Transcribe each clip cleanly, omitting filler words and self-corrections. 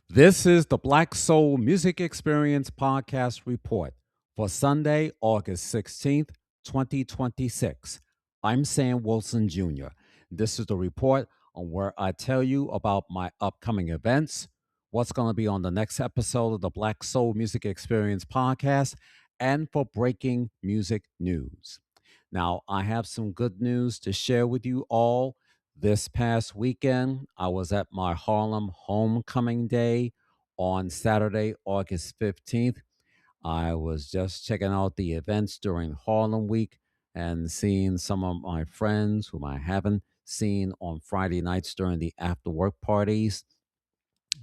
This is the Black Soul Music Experience Podcast Report for Sunday, August 16th, 2026. I'm Sam Wilson Jr. This is the report on where I tell you about my upcoming events, what's going to be on the next episode of the Black Soul Music Experience Podcast, and for breaking music news. Now, I have some good news to share with you all. This past weekend, I was at my Harlem Homecoming Day on Saturday, August 15th. I was just checking out the events during Harlem Week and seeing some of my friends whom I haven't seen on Friday nights during the after work parties.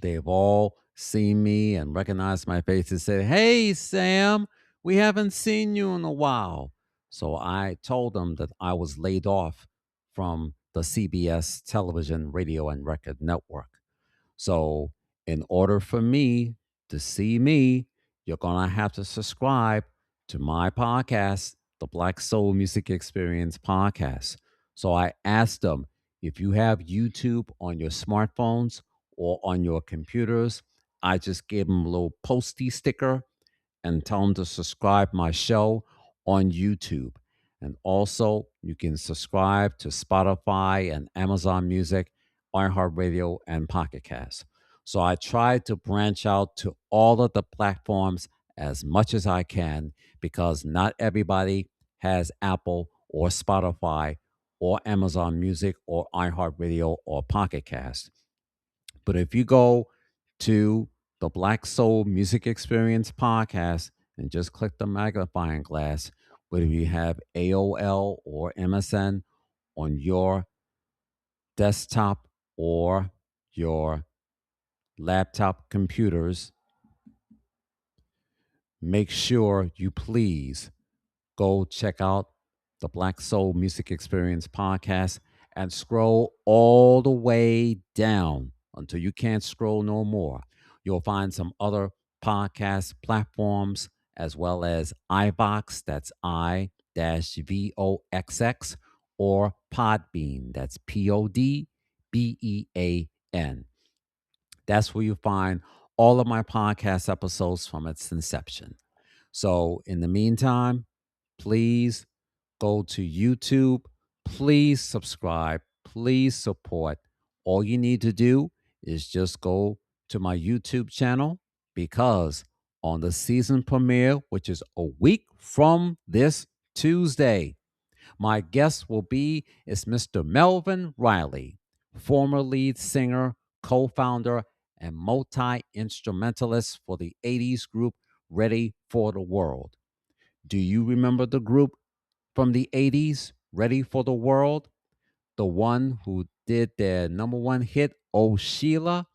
They've all seen me and recognized my face and said, "Hey, Sam, we haven't seen you in a while." So I told them that I was laid off from the CBS television, radio, and record network. So, in order for me to see me, you're going to have to subscribe to my podcast, the Black Soul Music Experience Podcast. So, I asked them if you have YouTube on your smartphones or on your computers, I just gave them a little posty sticker and tell them to subscribe my show on YouTube. And also, you can subscribe to Spotify and Amazon Music, iHeartRadio, and Pocket Cast. So I try to branch out to all of the platforms as much as I can because not everybody has Apple or Spotify or Amazon Music or iHeartRadio or Pocket Cast. But if you go to the Black Soul Music Experience podcast and just click the magnifying glass, whether you have AOL or MSN on your desktop or your laptop computers, make sure you please go check out the Black Soul Music Experience podcast and scroll all the way down until you can't scroll no more. You'll find some other podcast platforms as well as iVox, that's I-VOXX, or Podbean, that's Podbean. That's where you find all of my podcast episodes from its inception. So, in the meantime, please go to YouTube. Please subscribe. Please support. All you need to do is just go to my YouTube channel because on the season premiere, which is a week from this Tuesday, my guest will be is Mr. Melvin Riley, former lead singer, co-founder, and multi-instrumentalist for the 80s group Ready for the World. Do you remember the group from the 80s, Ready for the World? The one who did their number one hit, Oh Sheila,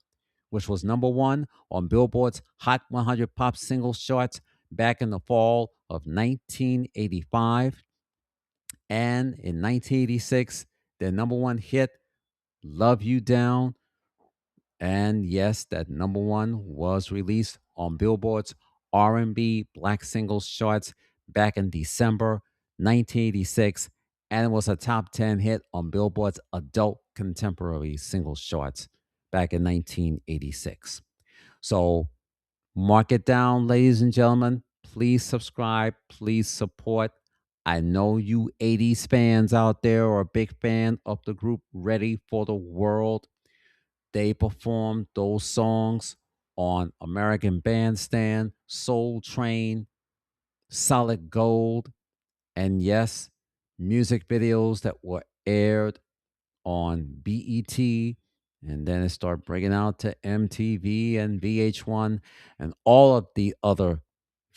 which was number one on Billboard's Hot 100 Pop Singles charts back in the fall of 1985. And in 1986, their number one hit, Love You Down. And yes, that number one was released on Billboard's R&B Black Singles charts back in December 1986 and was a top 10 hit on Billboard's Adult Contemporary Singles charts back in 1986. So mark it down, ladies and gentlemen. Please subscribe. Please support. I know you 80s fans out there are a big fan of the group Ready for the World. They performed those songs on American Bandstand, Soul Train, Solid Gold, and yes, music videos that were aired on BET, and then it started breaking out to MTV and VH1 and all of the other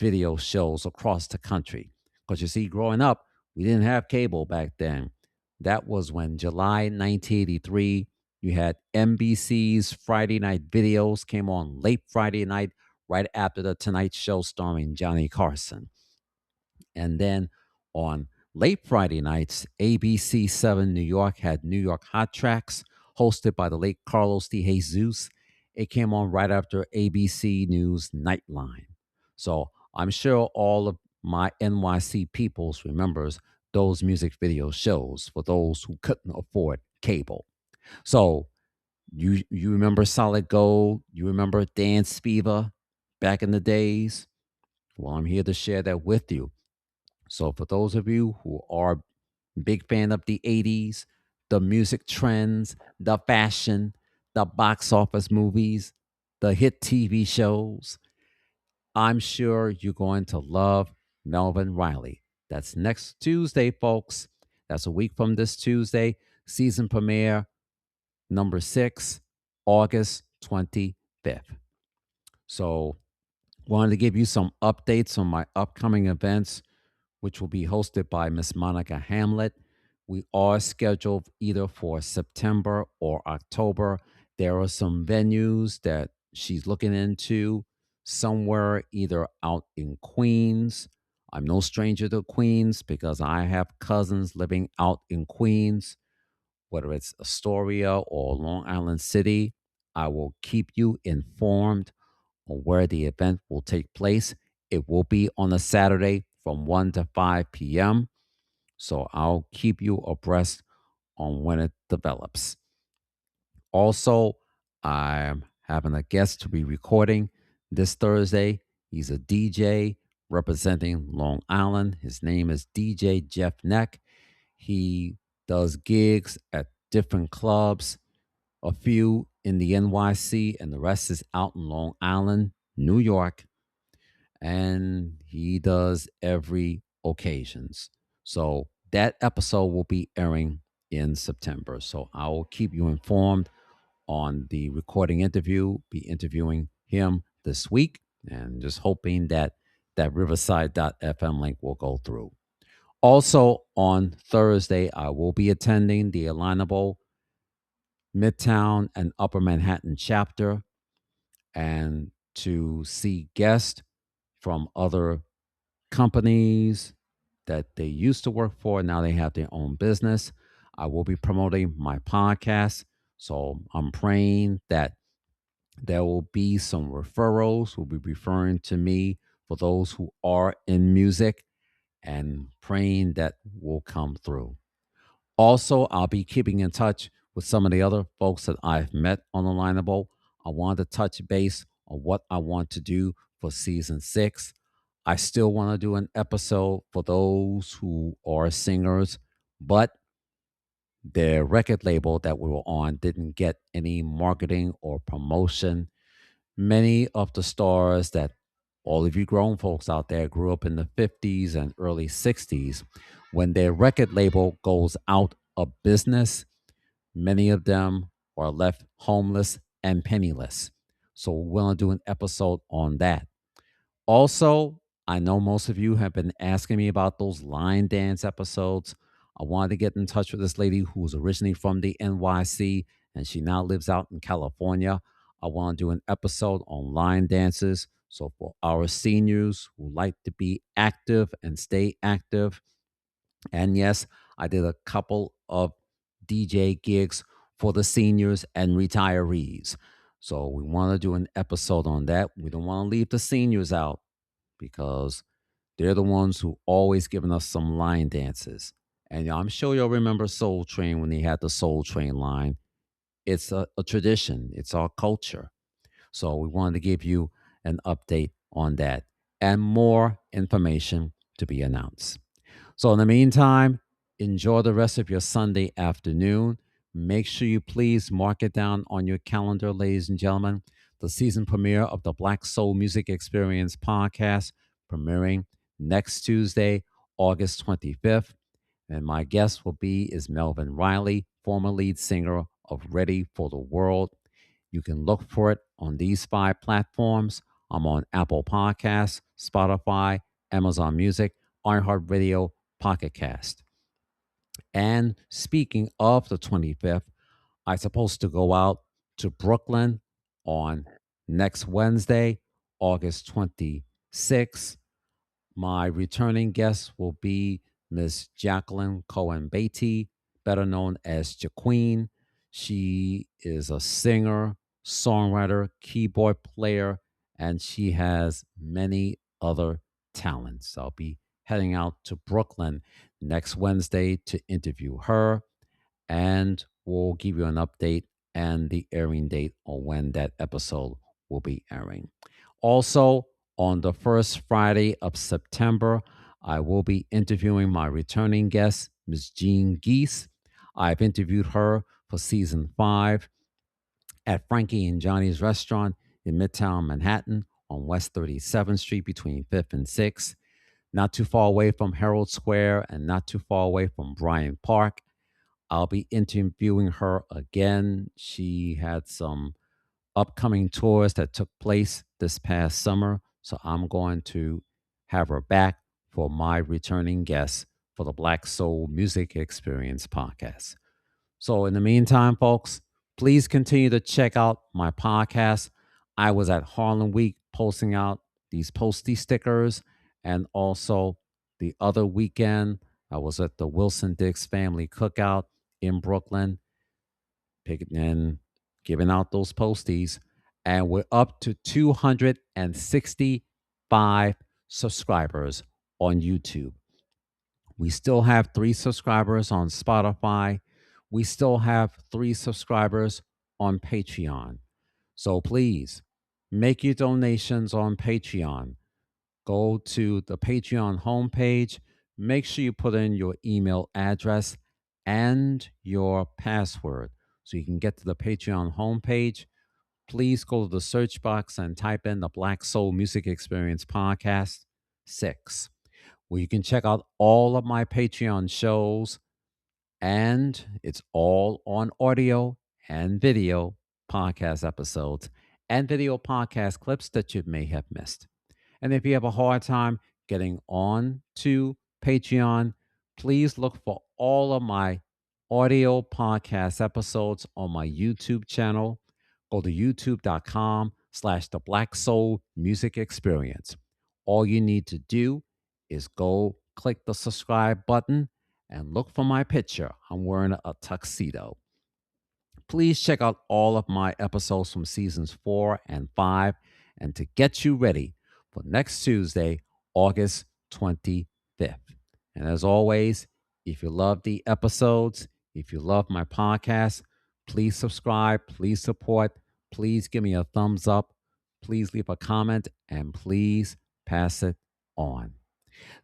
video shows across the country. Because you see, growing up, we didn't have cable back then. That was when July 1983, you had NBC's Friday Night Videos came on late Friday night, right after the Tonight Show starring Johnny Carson. And then on late Friday nights, ABC 7 New York had New York Hot Tracks, hosted by the late Carlos D. Jesus. It came on right after ABC News Nightline. So I'm sure all of my NYC peoples remembers those music video shows for those who couldn't afford cable. So You remember Solid Gold? You remember Dan Spiva back in the days? Well, I'm here to share that with you. So for those of you who are big fan of the 80s, the music trends, the fashion, the box office movies, the hit TV shows, I'm sure you're going to love Melvin Riley. That's next Tuesday, folks. That's a week from this Tuesday. Season premiere number 6, August 25th. So, wanted to give you some updates on my upcoming events, which will be hosted by Miss Monica Hamlet. We are scheduled either for September or October. There are some venues that she's looking into somewhere either out in Queens. I'm no stranger to Queens because I have cousins living out in Queens, whether it's Astoria or Long Island City. I will keep you informed on where the event will take place. It will be on a Saturday from 1 to 5 p.m. So I'll keep you abreast on when it develops. Also, I'm having a guest to be recording this Thursday. He's a DJ representing Long Island. His name is DJ Jeff Neck. He does gigs at different clubs, a few in the NYC, and the rest is out in Long Island, New York. And he does every occasions. So that episode will be airing in September. So I will keep you informed on the recording interview, be interviewing him this week, and just hoping that that Riverside.fm link will go through. Also on Thursday, I will be attending the Alignable Midtown and Upper Manhattan chapter and to see guests from other companies that they used to work for. Now they have their own business. I will be promoting my podcast. So I'm praying that there will be some referrals who will be referring to me for those who are in music and praying that will come through. Also, I'll be keeping in touch with some of the other folks that I've met on the Lineable. I want to touch base on what I want to do for season 6. I still want to do an episode for those who are singers, but their record label that we were on didn't get any marketing or promotion. Many of the stars that all of you grown folks out there grew up in the 50s and early 60s. When their record label goes out of business, many of them are left homeless and penniless. So we're going to do an episode on that. Also, I know most of you have been asking me about those line dance episodes. I wanted to get in touch with this lady who was originally from the NYC and she now lives out in California. I want to do an episode on line dances. So, for our seniors who like to be active and stay active, and yes, I did a couple of DJ gigs for the seniors and retirees. So, we want to do an episode on that. We don't want to leave the seniors out because they're the ones who always giving us some line dances. And I'm sure you'll remember Soul Train when they had the Soul Train line. It's a tradition, it's our culture. So we wanted to give you an update on that and more information to be announced. So, in the meantime, enjoy the rest of your Sunday afternoon. Make sure you please mark it down on your calendar, ladies and gentlemen. The season premiere of the Black Soul Music Experience podcast, premiering next Tuesday, August 25th. And my guest will be is Melvin Riley, former lead singer of Ready for the World. You can look for it on these 5 platforms. I'm on Apple Podcasts, Spotify, Amazon Music, iHeartRadio, Pocket Cast. And speaking of the 25th, I'm supposed to go out to Brooklyn on next Wednesday, August 26th. My returning guest will be Miss Jacqueline Cohen Beatty, better known as Jaqueen. She is a singer, songwriter, keyboard player, and she has many other talents. I'll be heading out to Brooklyn next Wednesday to interview her, and we'll give you an update and the airing date on when that episode will be airing. Also, on the first Friday of September, I will be interviewing my returning guest, Ms. Jean Geese. I've interviewed her for season 5 at Frankie and Johnny's restaurant in Midtown Manhattan on West 37th Street between 5th and 6th, not too far away from Herald Square and not too far away from Bryant Park. I'll be interviewing her again. She had some upcoming tours that took place this past summer, so I'm going to have her back for my returning guest for the Black Soul Music Experience podcast. So, in the meantime, folks, please continue to check out my podcast. I was at Harlem Week posting out these posty stickers, and also the other weekend, I was at the Wilson Dix Family Cookout in Brooklyn, picking and giving out those posties. And we're up to 265 subscribers on YouTube. We still have 3 subscribers on Spotify. We still have 3 subscribers on Patreon. So please make your donations on Patreon. Go to the Patreon homepage. Make sure you put in your email address and your password so you can get to the Patreon homepage. Please go to the search box and type in the Black Soul Music Experience Podcast 6, where you can check out all of my Patreon shows, and it's all on audio and video podcast episodes and video podcast clips that you may have missed. And if you have a hard time getting on to Patreon, please look for all of my audio podcast episodes on my YouTube channel. Go to youtube.com/the Black Soul Music Experience. All you need to do is go click the subscribe button and look for my picture. I'm wearing a tuxedo. Please check out all of my episodes from seasons 4 and 5 and to get you ready for next Tuesday, August 25th. And as always, if you love the episodes, if you love my podcast, please subscribe, please support, please give me a thumbs up, please leave a comment, and please pass it on.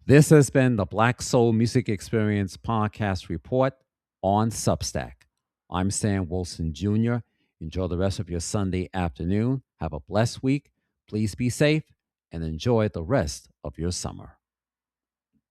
This has been the Black Soul Music Experience Podcast Report on Substack. I'm Sam Wilson Jr. Enjoy the rest of your Sunday afternoon. Have a blessed week. Please be safe and enjoy the rest of your summer.